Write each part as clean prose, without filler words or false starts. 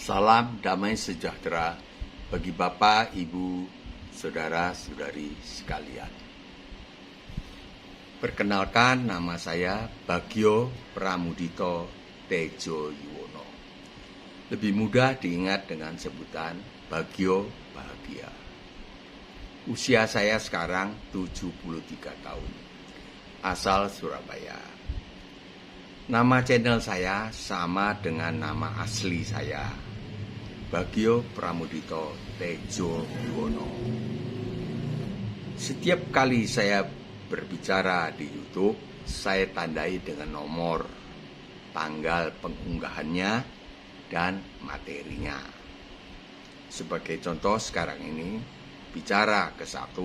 Salam damai sejahtera bagi Bapak, Ibu, Saudara-saudari sekalian. Perkenalkan, nama saya Bagio Pramudito Tejo Yuwono. Lebih mudah diingat dengan sebutan Bagio Bahagia. Usia saya sekarang 73 tahun. Asal Surabaya. Nama channel saya sama dengan nama asli saya, Bagio Pramudito Tejo Yuwono. Setiap kali saya berbicara di YouTube, saya tandai dengan nomor, tanggal pengunggahannya, dan materinya. Sebagai contoh sekarang ini, bicara ke-1,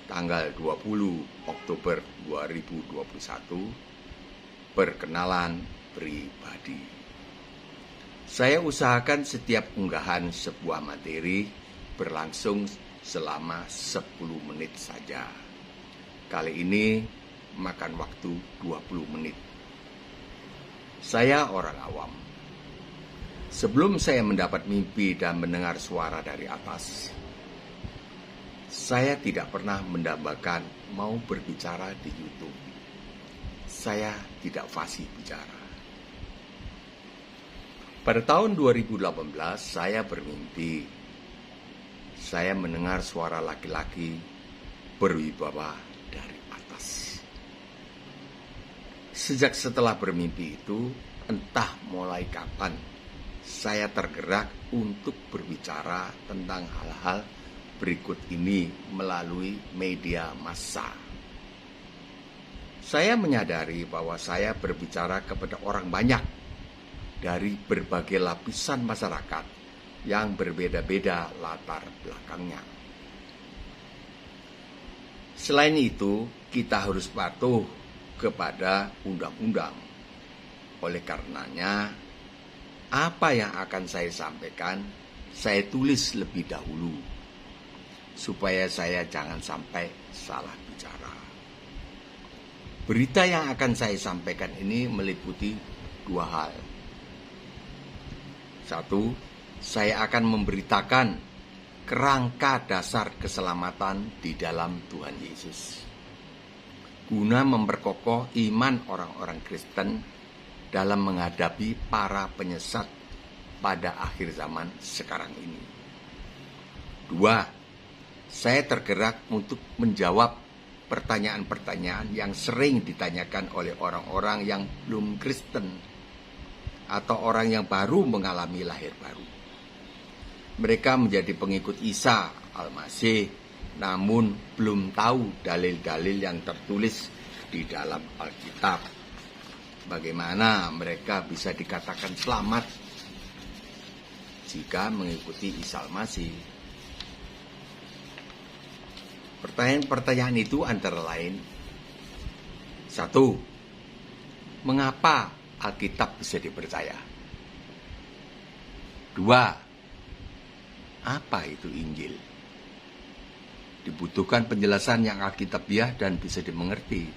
tanggal 20 Oktober 2021, perkenalan pribadi. Saya usahakan setiap unggahan sebuah materi berlangsung selama 10 menit saja. Kali ini makan waktu 20 menit. Saya orang awam. Sebelum saya mendapat mimpi dan mendengar suara dari atas, saya tidak pernah mendambakan mau berbicara di YouTube. Saya tidak fasih bicara. Pada tahun 2018, saya bermimpi. Saya mendengar suara laki-laki berwibawa dari atas. Sejak setelah bermimpi itu, entah mulai kapan, saya tergerak untuk berbicara tentang hal-hal berikut ini melalui media massa. Saya menyadari bahwa saya berbicara kepada orang banyak dari berbagai lapisan masyarakat yang berbeda-beda latar belakangnya. Selain itu, kita harus patuh kepada undang-undang. Oleh karenanya, apa yang akan saya sampaikan, saya tulis lebih dahulu, supaya saya jangan sampai salah bicara. Berita yang akan saya sampaikan ini meliputi 2 hal. 1, saya akan memberitakan kerangka dasar keselamatan di dalam Tuhan Yesus, guna memperkokoh iman orang-orang Kristen dalam menghadapi para penyesat pada akhir zaman sekarang ini. 2, saya tergerak untuk menjawab pertanyaan-pertanyaan yang sering ditanyakan oleh orang-orang yang belum Kristen atau orang yang baru mengalami lahir baru. Mereka menjadi pengikut Isa Al-Masih, namun belum tahu dalil-dalil yang tertulis di dalam Alkitab. Bagaimana mereka bisa dikatakan selamat jika mengikuti Isa Al-Masih? Pertanyaan-pertanyaan itu antara lain: 1, mengapa Alkitab bisa dipercaya? 2, apa itu Injil? Dibutuhkan penjelasan yang alkitabiah dan bisa dimengerti.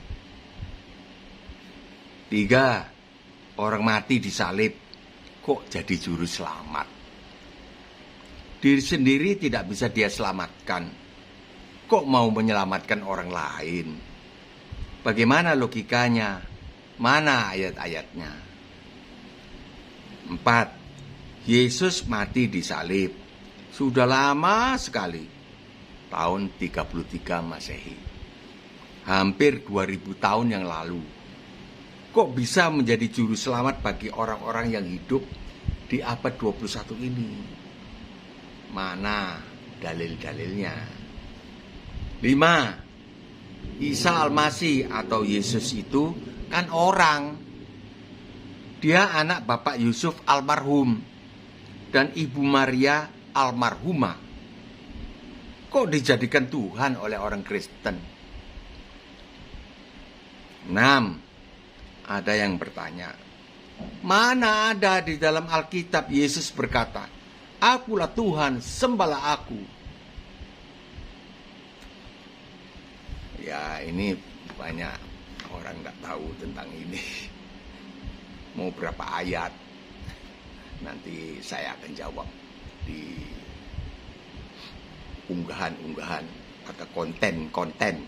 3, orang mati disalib kok jadi juru selamat? Diri sendiri tidak bisa dia selamatkan, kok mau menyelamatkan orang lain? Bagaimana logikanya? Mana ayat-ayatnya? 4, Yesus mati disalib sudah lama sekali, tahun 33 Masehi. Hampir 2000 tahun yang lalu. Kok bisa menjadi juru selamat bagi orang-orang yang hidup di abad 21 ini? Mana dalil-dalilnya? 5, Isa Al-Masih atau Yesus itu kan orang. Dia anak Bapak Yusuf almarhum dan Ibu Maria almarhumah. Kok dijadikan Tuhan oleh orang Kristen? 6, ada yang bertanya, mana ada di dalam Alkitab Yesus berkata, "Akulah Tuhan, sembahlah aku"? Ya, ini banyak orang nggak tahu tentang ini. Mau berapa ayat? Nanti saya akan jawab di unggahan-unggahan atau konten-konten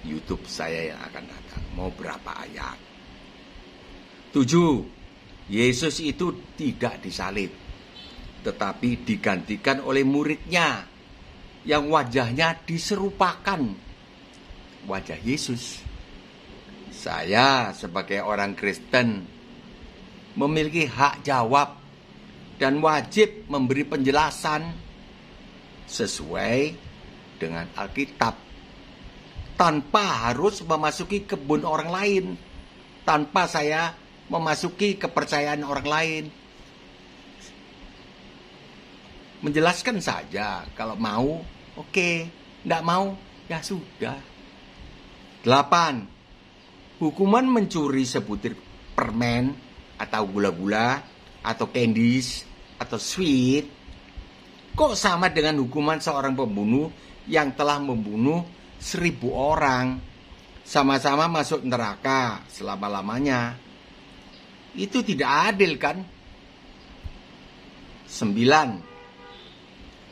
YouTube saya yang akan datang. Mau berapa ayat? 7. Yesus itu tidak disalib, tetapi digantikan oleh muridnya yang wajahnya diserupakan wajah Yesus. Saya sebagai orang Kristen memiliki hak jawab dan wajib memberi penjelasan sesuai dengan Alkitab, tanpa harus memasuki kebun orang lain, tanpa saya memasuki kepercayaan orang lain. Menjelaskan saja, kalau mau, oke. Tidak mau, ya sudah. 8. Hukuman mencuri sebutir permen, atau gula-gula, atau candies, atau sweet, kok sama dengan hukuman seorang pembunuh yang telah membunuh 1000 orang, sama-sama masuk neraka selama-lamanya? Itu tidak adil, kan? 9.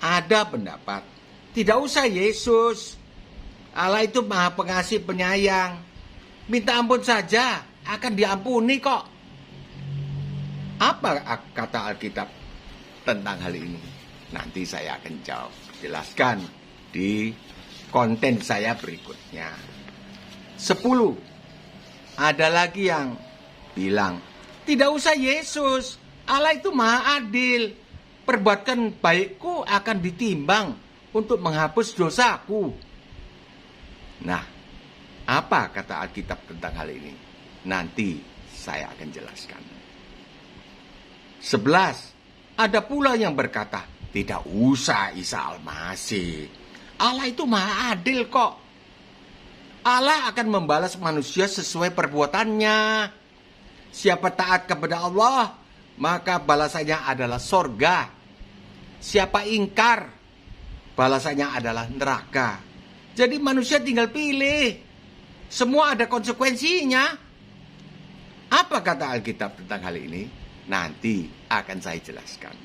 Ada pendapat, tidak usah Yesus, Allah itu Maha Pengasih Penyayang, minta ampun saja akan diampuni kok. Apa kata Alkitab tentang hal ini? Nanti saya akan jelaskan di konten saya berikutnya. 10. Ada lagi yang bilang, tidak usah Yesus, Allah itu Maha Adil, perbuatan baikku akan ditimbang untuk menghapus dosaku. Nah, apa kata Alkitab tentang hal ini? Nanti saya akan jelaskan. 11. Ada pula yang berkata, tidak usah Isa Al-Masih, Allah itu Maha Adil kok. Allah akan membalas manusia sesuai perbuatannya. Siapa taat kepada Allah, maka balasannya adalah sorga. Siapa ingkar, balasannya adalah neraka. Jadi manusia tinggal pilih. Semua ada konsekuensinya. Apa kata Alkitab tentang hal ini? Nanti akan saya jelaskan.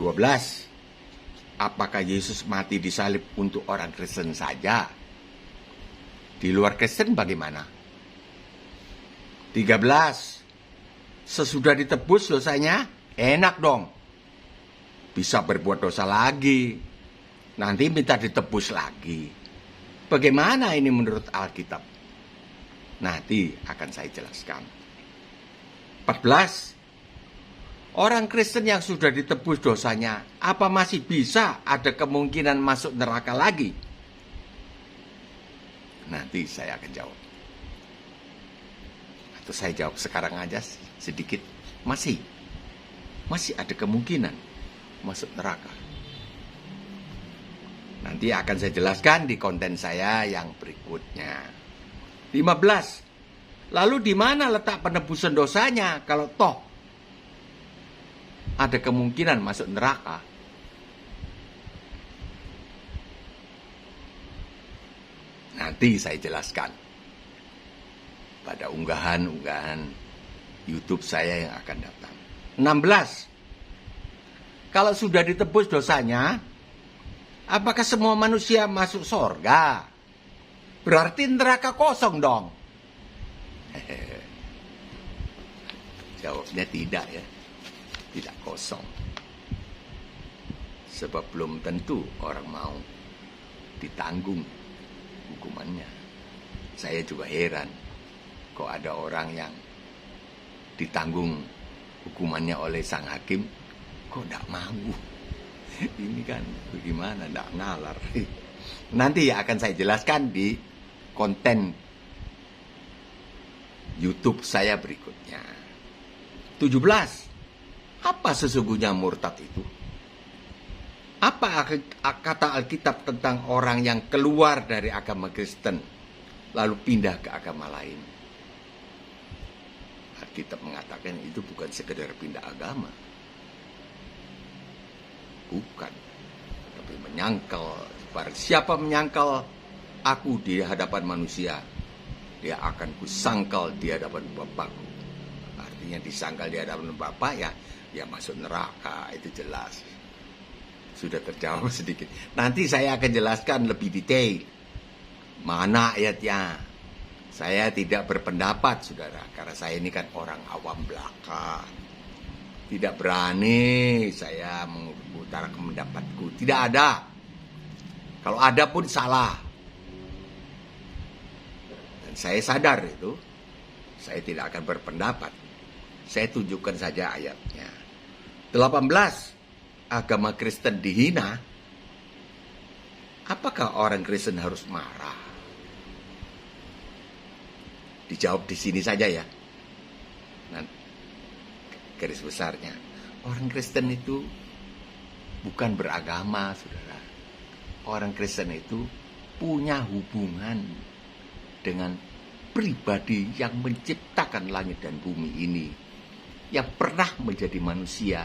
12. Apakah Yesus mati disalib untuk orang Kristen saja? Di luar Kristen bagaimana? 13. Sesudah ditebus dosanya, enak dong. Bisa berbuat dosa lagi. Nanti minta ditebus lagi. Bagaimana ini menurut Alkitab? Nanti akan saya jelaskan. 14. Orang Kristen yang sudah ditebus dosanya, apa masih bisa ada kemungkinan masuk neraka lagi? Nanti saya akan jawab. Atau saya jawab sekarang aja sedikit. Masih ada kemungkinan masuk neraka. Nanti akan saya jelaskan di konten saya yang berikutnya. 15. Lalu di mana letak penebusan dosanya kalau toh ada kemungkinan masuk neraka? Nanti saya jelaskan pada unggahan-unggahan YouTube saya yang akan datang. 16. Kalau sudah ditebus dosanya, apakah semua manusia masuk surga? Berarti neraka kosong dong. Jawabnya tidak ya. Tidak kosong. Sebab belum tentu orang mau ditanggung hukumannya. Saya juga heran kok ada orang yang ditanggung hukumannya oleh sang hakim kok tidak mau. Ini kan bagaimana, tidak nalar. Nanti akan saya jelaskan di konten YouTube saya berikutnya. 17. Apa sesungguhnya murtad itu? Apa kata Alkitab tentang orang yang keluar dari agama Kristen lalu pindah ke agama lain? Alkitab mengatakan itu bukan sekedar pindah agama. Bukan. Tapi menyangkal. Barang siapa menyangkal aku di hadapan manusia, dia akan kusangkal di hadapan Bapakku. artinya disangkal di hadapan Bapa, ya masuk neraka, itu jelas. Sudah terjawab sedikit. Nanti saya akan jelaskan lebih detail mana ayatnya. Saya tidak berpendapat, saudara, karena saya ini kan orang awam belaka. Tidak berani saya mengutarakan pendapatku. Tidak ada. Kalau ada pun salah. Dan saya sadar itu. Saya tidak akan berpendapat. Saya tunjukkan saja ayatnya. 18. Agama Kristen dihina. Apakah orang Kristen harus marah? Dijawab di sini saja ya. Nah, garis besarnya, orang Kristen itu bukan beragama, saudara. Orang Kristen itu punya hubungan dengan pribadi yang menciptakan langit dan bumi ini, yang pernah menjadi manusia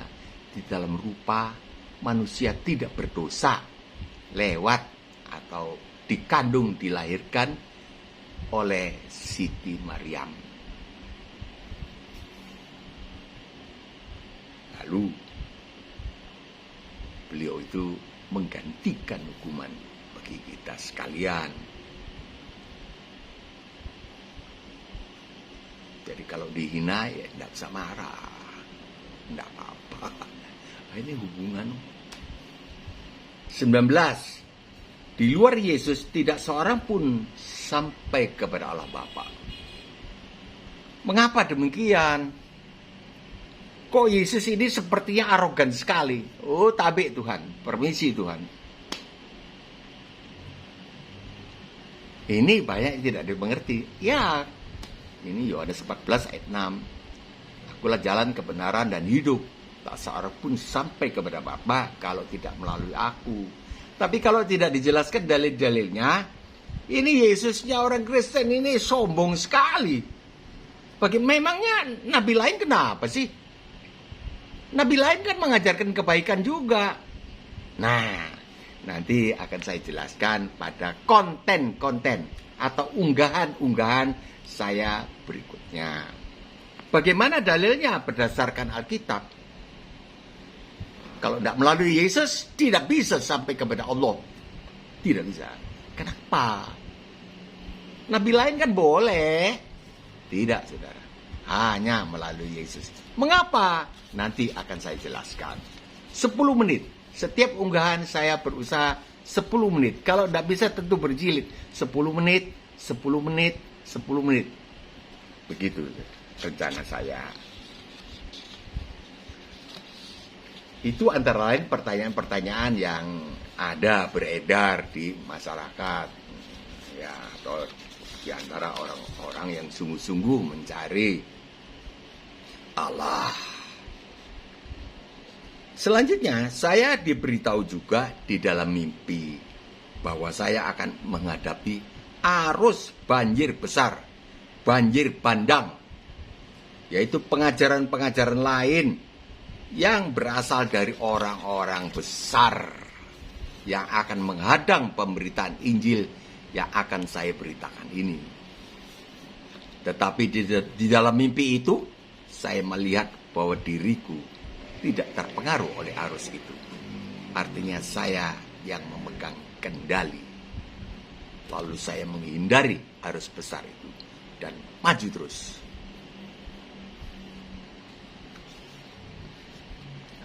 di dalam rupa manusia tidak berdosa, lewat atau dikandung, dilahirkan oleh Siti Maryam. Lalu beliau itu menggantikan hukuman bagi kita sekalian. Jadi kalau dihina ya tidak usah marah, tidak apa-apa. Ini hubungan. 19. Di luar Yesus tidak seorang pun sampai kepada Allah Bapa. Mengapa demikian? Kok Yesus ini sepertinya arogan sekali? Oh, tabik Tuhan, permisi Tuhan. Ini banyak yang tidak dimengerti. Ya, ini Yohanes 14 ayat 6. Akulah jalan kebenaran dan hidup. Tak seorang pun sampai kepada Bapa kalau tidak melalui aku. Tapi kalau tidak dijelaskan dalil-dalilnya, ini Yesusnya orang Kristen ini sombong sekali. Memangnya nabi lain kenapa sih? Nabi lain kan mengajarkan kebaikan juga. Nah, nanti akan saya jelaskan pada konten-konten atau unggahan-unggahan saya berikutnya. Bagaimana dalilnya berdasarkan Alkitab? Kalau tidak melalui Yesus, tidak bisa sampai kepada Allah. Tidak bisa. Kenapa? Nabi lain kan boleh. Tidak, saudara. Hanya melalui Yesus. Mengapa? Nanti akan saya jelaskan. 10 menit. Setiap unggahan saya berusaha 10 menit. Kalau tidak bisa tentu berjilid. 10 menit, 10 menit, 10 menit. Begitu rencana saya. Itu antara lain pertanyaan-pertanyaan yang ada beredar di masyarakat, ya, atau di antara orang-orang yang sungguh-sungguh mencari Allah. Selanjutnya, saya diberitahu juga di dalam mimpi bahwa saya akan menghadapi arus banjir besar, banjir bandang, yaitu pengajaran-pengajaran lain yang berasal dari orang-orang besar yang akan menghadang pemberitaan Injil yang akan saya beritakan ini. Tetapi di dalam mimpi itu, saya melihat bahwa diriku tidak terpengaruh oleh arus itu. Artinya saya yang memegang kendali. Lalu saya menghindari arus besar itu dan maju terus.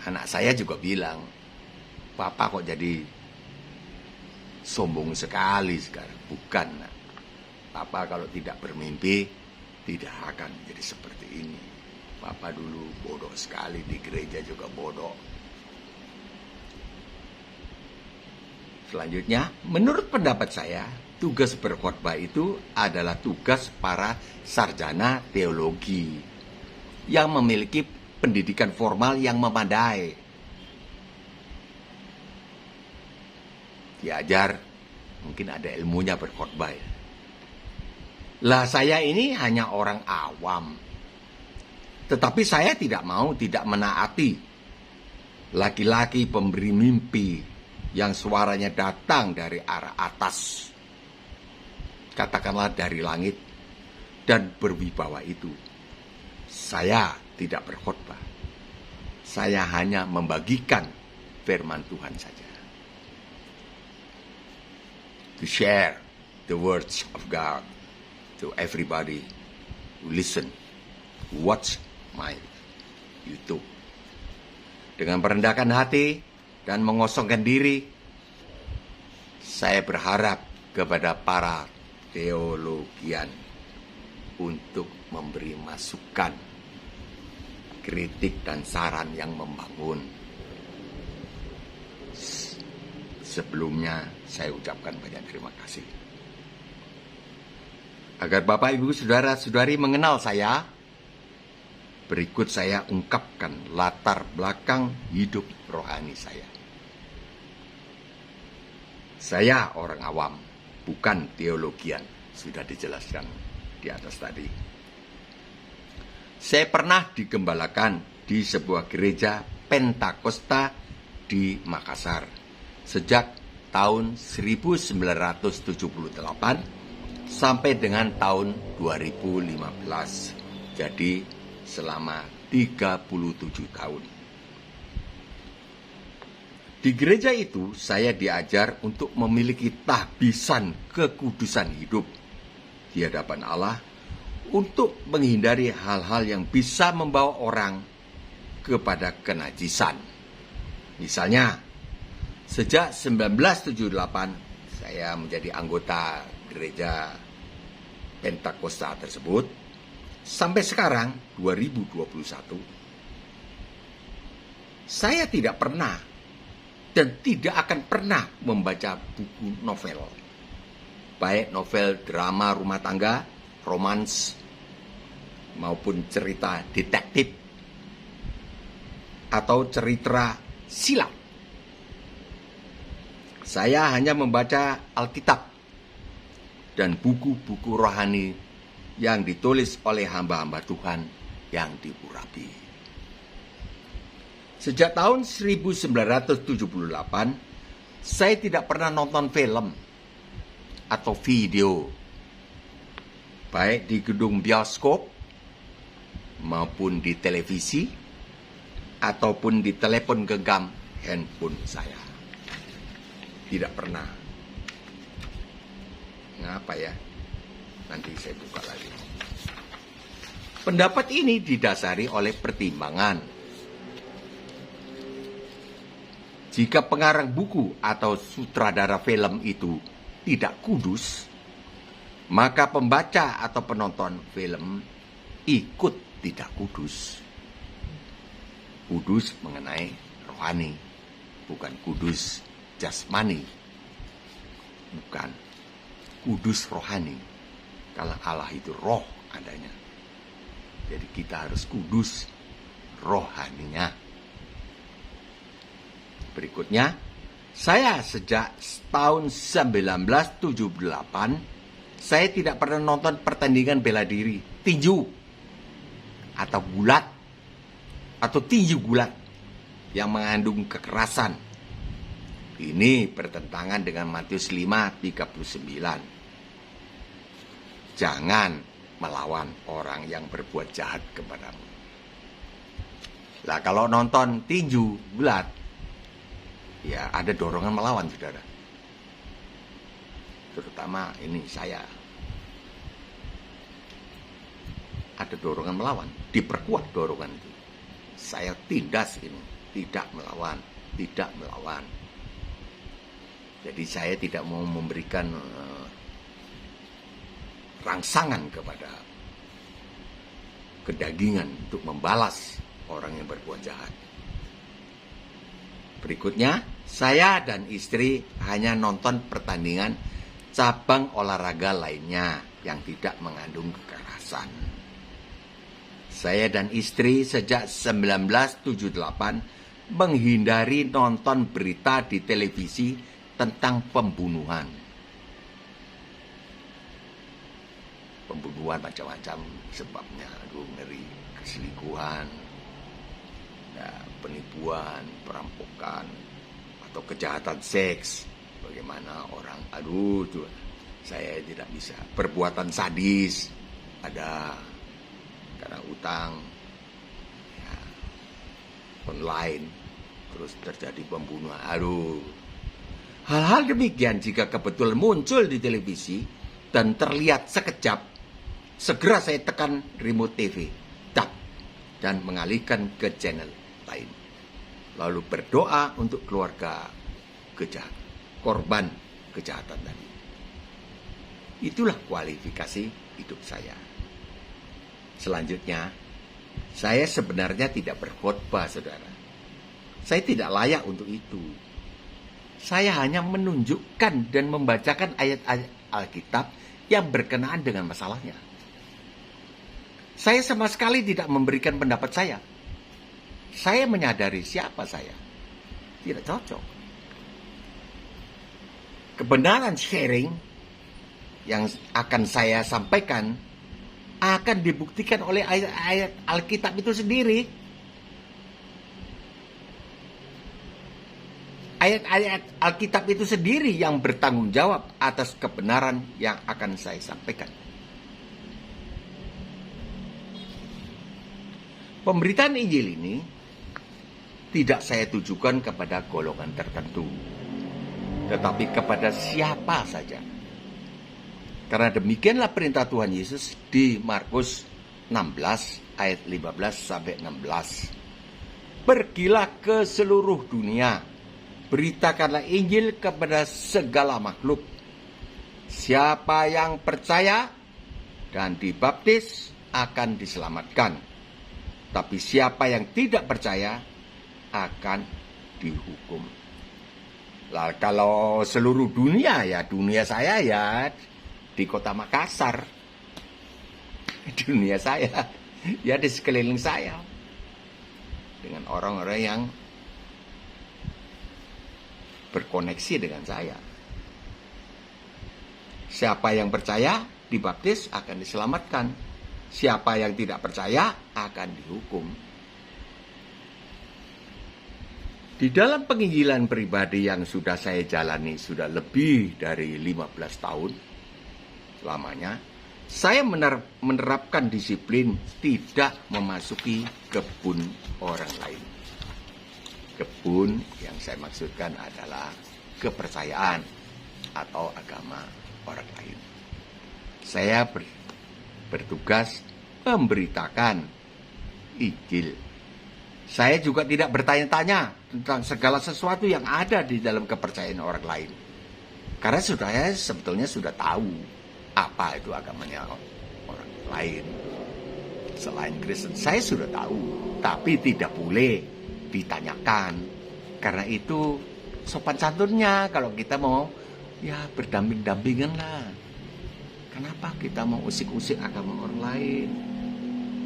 Anak saya juga bilang, Papa kok jadi sombong sekali sekarang. Bukan, nak. Papa kalau tidak bermimpi, tidak akan jadi seperti ini. Papa dulu bodoh sekali, di gereja juga bodoh. Selanjutnya, menurut pendapat saya, tugas berkhotbah itu adalah tugas para sarjana teologi yang memiliki pendidikan formal yang memadai. Diajar, mungkin ada ilmunya berkhotbah. Lah saya ini hanya orang awam. Tetapi saya tidak menaati laki-laki pemberi mimpi yang suaranya datang dari arah atas. Katakanlah dari langit dan berwibawa itu. Saya tidak berkhotbah. Saya hanya membagikan firman Tuhan saja. To share the words of God to everybody who listen, who watch my YouTube. Dengan merendahkan hati dan mengosongkan diri, saya berharap kepada para teologian untuk memberi masukan, kritik dan saran yang membangun. Sebelumnya saya ucapkan banyak terima kasih. Agar Bapak, Ibu, Saudara-saudari mengenal saya, berikut saya ungkapkan latar belakang hidup rohani saya. Saya orang awam, bukan teologian, sudah dijelaskan di atas tadi. Saya pernah digembalakan di sebuah gereja Pentakosta di Makassar sejak tahun 1978 sampai dengan tahun 2015. Jadi selama 37 tahun. Di gereja itu saya diajar untuk memiliki tahbisan kekudusan hidup di hadapan Allah untuk menghindari hal-hal yang bisa membawa orang kepada kenajisan. Misalnya, sejak 1978 saya menjadi anggota gereja Pentakosta tersebut sampai sekarang 2021. Saya tidak pernah dan tidak akan pernah membaca buku novel. Baik novel drama rumah tangga, romans, maupun cerita detektif atau cerita silat. Saya hanya membaca Alkitab dan buku-buku rohani yang ditulis oleh hamba-hamba Tuhan yang diurapi. Sejak tahun 1978, saya tidak pernah nonton film atau video, baik di gedung bioskop maupun di televisi ataupun di telepon genggam handphone saya. Tidak pernah. Ngapa ya? Nanti saya buka lagi. Pendapat ini didasari oleh pertimbangan. Jika pengarang buku atau sutradara film itu tidak kudus, maka pembaca atau penonton film ikut tidak kudus. Kudus mengenai rohani, bukan kudus jasmani. Bukan. Kudus rohani. Kalau Allah itu roh adanya. Jadi kita harus kudus rohaninya. Berikutnya, saya sejak tahun 1978, saya tidak pernah nonton pertandingan bela diri, tinju, atau gulat, atau tinju gulat yang mengandung kekerasan. Ini bertentangan dengan Matius 5:39. Jangan melawan orang yang berbuat jahat kepadamu. Lah kalau nonton tinju gulat, ya ada dorongan melawan, saudara. Terutama ini saya. Ada dorongan melawan, diperkuat dorongan itu. Saya tindas ini, tidak melawan, tidak melawan. Jadi saya tidak mau memberikan rangsangan kepada kedagingan untuk membalas orang yang berbuat jahat. Berikutnya, saya dan istri hanya nonton pertandingan cabang olahraga lainnya yang tidak mengandung kekerasan. Saya dan istri sejak 1978 menghindari nonton berita di televisi tentang pembunuhan. Pembunuhan macam-macam sebabnya, aduh ngeri, keselingkuhan, ya, penipuan, perampokan, atau kejahatan seks. Bagaimana orang, aduh tuh, saya tidak bisa. Perbuatan sadis ada, karena utang, ya, online, terus terjadi pembunuhan. Aduh, hal-hal demikian jika kebetulan muncul di televisi dan terlihat sekejap, segera saya tekan remote TV, tap, dan mengalihkan ke channel lain. Lalu berdoa untuk keluarga korban kejahatan tadi. Itulah kualifikasi hidup saya. Selanjutnya, saya sebenarnya tidak berkhotbah, saudara. Saya tidak layak untuk itu. Saya hanya menunjukkan dan membacakan ayat-ayat Alkitab yang berkenaan dengan masalahnya. Saya sama sekali tidak memberikan pendapat saya. Saya menyadari siapa saya. Tidak cocok. Kebenaran sharing yang akan saya sampaikan akan dibuktikan oleh ayat-ayat Alkitab itu sendiri. Ayat-ayat Alkitab itu sendiri yang bertanggung jawab atas kebenaran yang akan saya sampaikan. Pemberitaan Injil ini tidak saya tujukan kepada golongan tertentu, tetapi kepada siapa saja. Karena demikianlah perintah Tuhan Yesus di Markus 16 ayat 15 sampai 16. Pergilah ke seluruh dunia, beritakanlah Injil kepada segala makhluk. Siapa yang percaya dan dibaptis akan diselamatkan. Tapi siapa yang tidak percaya akan dihukum. Lah kalau seluruh dunia, ya dunia saya ya di kota Makassar. Dunia saya ya di sekeliling saya. Dengan orang-orang yang berkoneksi dengan saya. Siapa yang percaya dibaptis akan diselamatkan. Siapa yang tidak percaya akan dihukum. Di dalam penginjilan pribadi yang sudah saya jalani sudah lebih dari 15 tahun lamanya, saya menerapkan disiplin tidak memasuki kebun orang lain. Kebun yang saya maksudkan adalah kepercayaan atau agama orang lain. Saya bertugas memberitakan Injil. Saya juga tidak bertanya-tanya tentang segala sesuatu yang ada di dalam kepercayaan orang lain. Karena saya sebetulnya sudah tahu apa itu agamanya orang lain. Selain Kristen, saya sudah tahu. Tapi tidak boleh ditanyakan. Karena itu sopan santunnya kalau kita mau ya berdamping-dampingan lah. Kenapa kita mau usik-usik agama orang lain?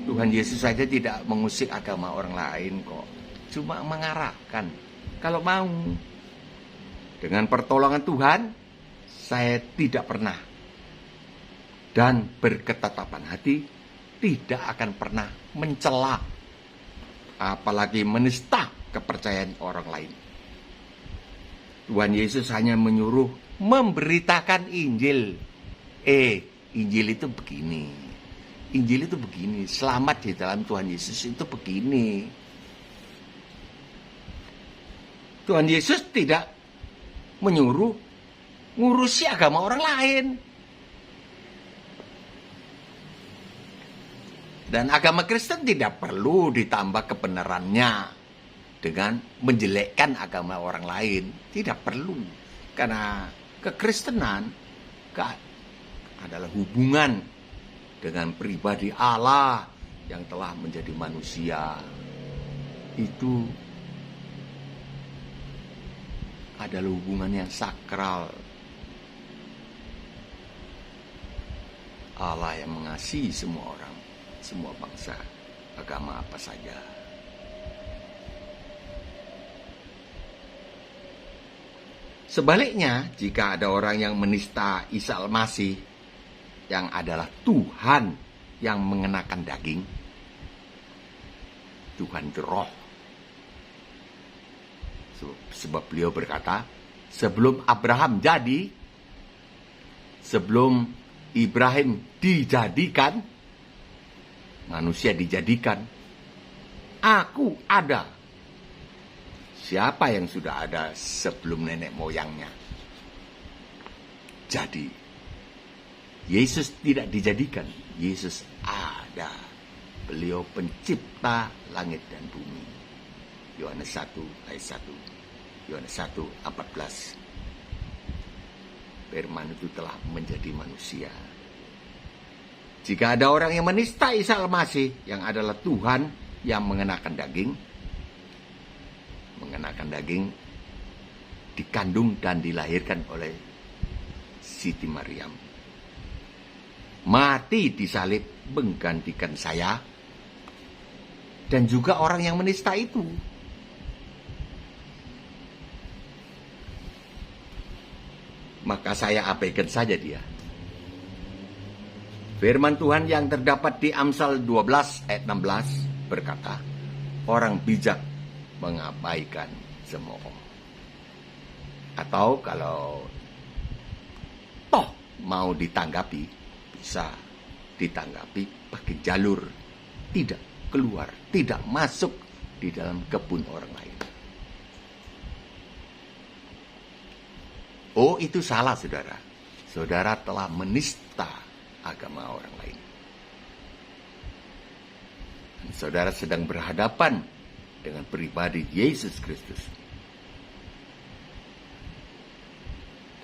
Tuhan Yesus saja tidak mengusik agama orang lain kok. Cuma mengarahkan. Kalau mau. Dengan pertolongan Tuhan, saya tidak pernah dan berketetapan hati tidak akan pernah mencela, apalagi menista kepercayaan orang lain. Tuhan Yesus hanya menyuruh memberitakan Injil. Injil itu begini. Injil itu begini. Selamat di dalam Tuhan Yesus itu begini. Tuhan Yesus tidak menyuruh ngurusi agama orang lain. Dan agama Kristen tidak perlu ditambah kebenarannya dengan menjelekkan agama orang lain. Tidak perlu. Karena kekristenan adalah hubungan dengan pribadi Allah yang telah menjadi manusia. Itu adalah hubungan yang sakral. Allah yang mengasihi semua orang, semua bangsa, agama apa saja. Sebaliknya, jika ada orang yang menista Isa Al-Masih yang adalah Tuhan yang mengenakan daging, Tuhan itu roh. Sebab beliau berkata, sebelum Abraham jadi, sebelum Ibrahim dijadikan, manusia dijadikan. Aku ada. Siapa yang sudah ada sebelum nenek moyangnya? Jadi, Yesus tidak dijadikan. Yesus ada. Beliau pencipta langit dan bumi. Yohanes 1 ayat 1. Yohanes 1:14. Firman itu telah menjadi manusia. Jika ada orang yang menista Isa Al-Masih, yang adalah Tuhan yang mengenakan daging, dikandung dan dilahirkan oleh Siti Maryam, mati disalib menggantikan saya, dan juga orang yang menista itu. Maka saya abaikan saja dia. Firman Tuhan yang terdapat di Amsal 12 ayat 16 berkata, orang bijak mengabaikan cemooh. Atau kalau toh mau ditanggapi, bisa ditanggapi pakai jalur tidak keluar, tidak masuk di dalam kebun orang lain. Oh, itu salah, saudara. Saudara telah menista agama orang lain. Dan saudara sedang berhadapan dengan pribadi Yesus Kristus.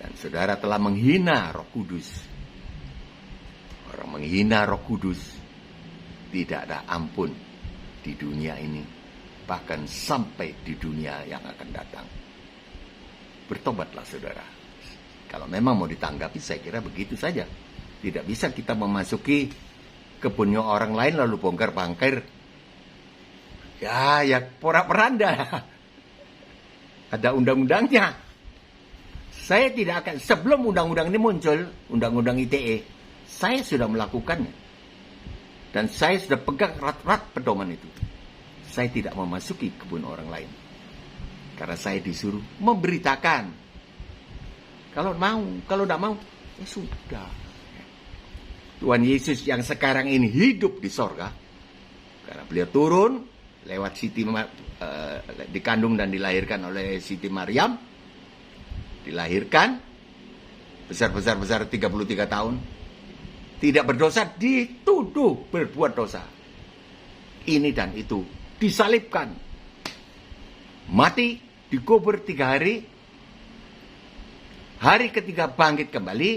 Dan saudara telah menghina Roh Kudus. Orang menghina Roh Kudus tidak ada ampun di dunia ini, bahkan sampai di dunia yang akan datang. Bertobatlah, saudara. Kalau memang mau ditanggapi, saya kira begitu saja. Tidak bisa kita memasuki kebunnya orang lain lalu bongkar-bangkir. Ya porak-poranda. Ada undang-undangnya. Saya tidak akan, sebelum undang-undang ini muncul, undang-undang ITE, saya sudah melakukannya. Dan saya sudah pegang erat-erat pedoman itu. Saya tidak memasuki kebun orang lain. Karena saya disuruh memberitakan. Kalau mau, kalau tidak mau, ya sudah. Tuhan Yesus yang sekarang ini hidup di sorga, karena beliau turun lewat dikandung dan dilahirkan oleh Siti Maryam, dilahirkan besar 33 tahun, tidak berdosa, dituduh berbuat dosa, ini dan itu, disalibkan, mati, dikubur 3 hari, hari ketiga bangkit kembali,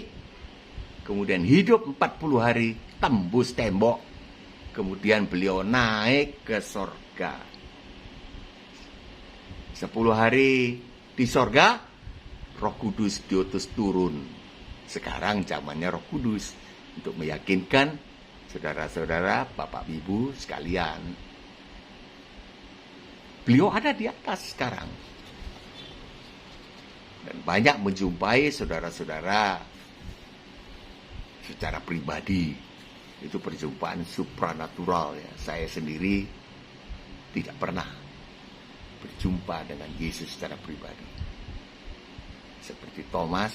kemudian hidup 40 hari, tembus tembok, kemudian beliau naik ke sorga. 10 hari di sorga, Roh Kudus diutus turun. Sekarang zamannya Roh Kudus untuk meyakinkan saudara-saudara, Bapak Ibu sekalian. Beliau ada di atas sekarang. Dan banyak menjumpai saudara-saudara secara pribadi. Itu perjumpaan supranatural ya. Saya sendiri tidak pernah berjumpa dengan Yesus secara pribadi. Seperti Thomas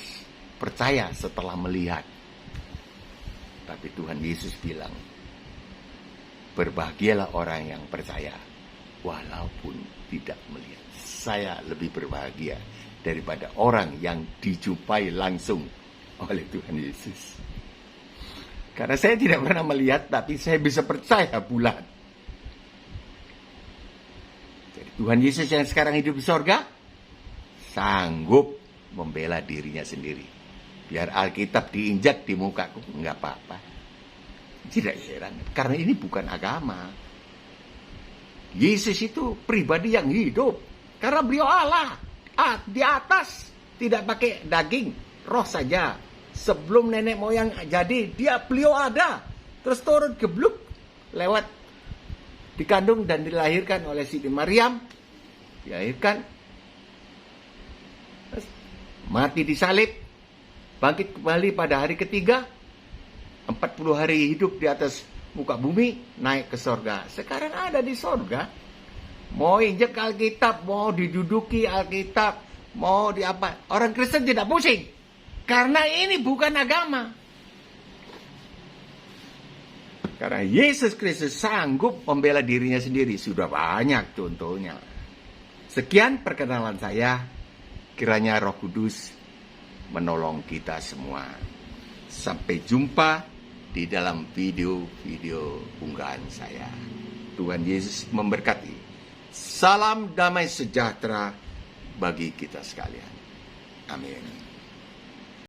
percaya setelah melihat. Tapi Tuhan Yesus bilang, berbahagialah orang yang percaya walaupun tidak melihat. Saya lebih berbahagia daripada orang yang dijumpai langsung oleh Tuhan Yesus. Karena saya tidak pernah melihat, tapi saya bisa percaya bulat. Jadi Tuhan Yesus yang sekarang hidup di sorga, sanggup membela dirinya sendiri. Biar Alkitab diinjak di mukaku, enggak apa-apa. Tidak heran, karena ini bukan agama. Yesus itu pribadi yang hidup, karena beliau Allah. Di atas, tidak pakai daging, roh saja. Sebelum nenek moyang jadi, beliau ada. Terus turun gebluk, lewat dikandung dan dilahirkan oleh Siti Maryam. Dilahirkan, terus mati disalib, bangkit kembali pada hari ketiga, 40 hari hidup di atas muka bumi, naik ke sorga. Sekarang ada di sorga. Mau injek Alkitab, mau diduduki Alkitab, mau di apa, orang Kristen tidak pusing. Karena ini bukan agama. Karena Yesus Kristus sanggup membela dirinya sendiri. Sudah banyak contohnya. Sekian perkenalan saya. Kiranya Roh Kudus menolong kita semua. Sampai jumpa di dalam video-video unggahan saya. Tuhan Yesus memberkati. Salam damai sejahtera bagi kita sekalian. Amin.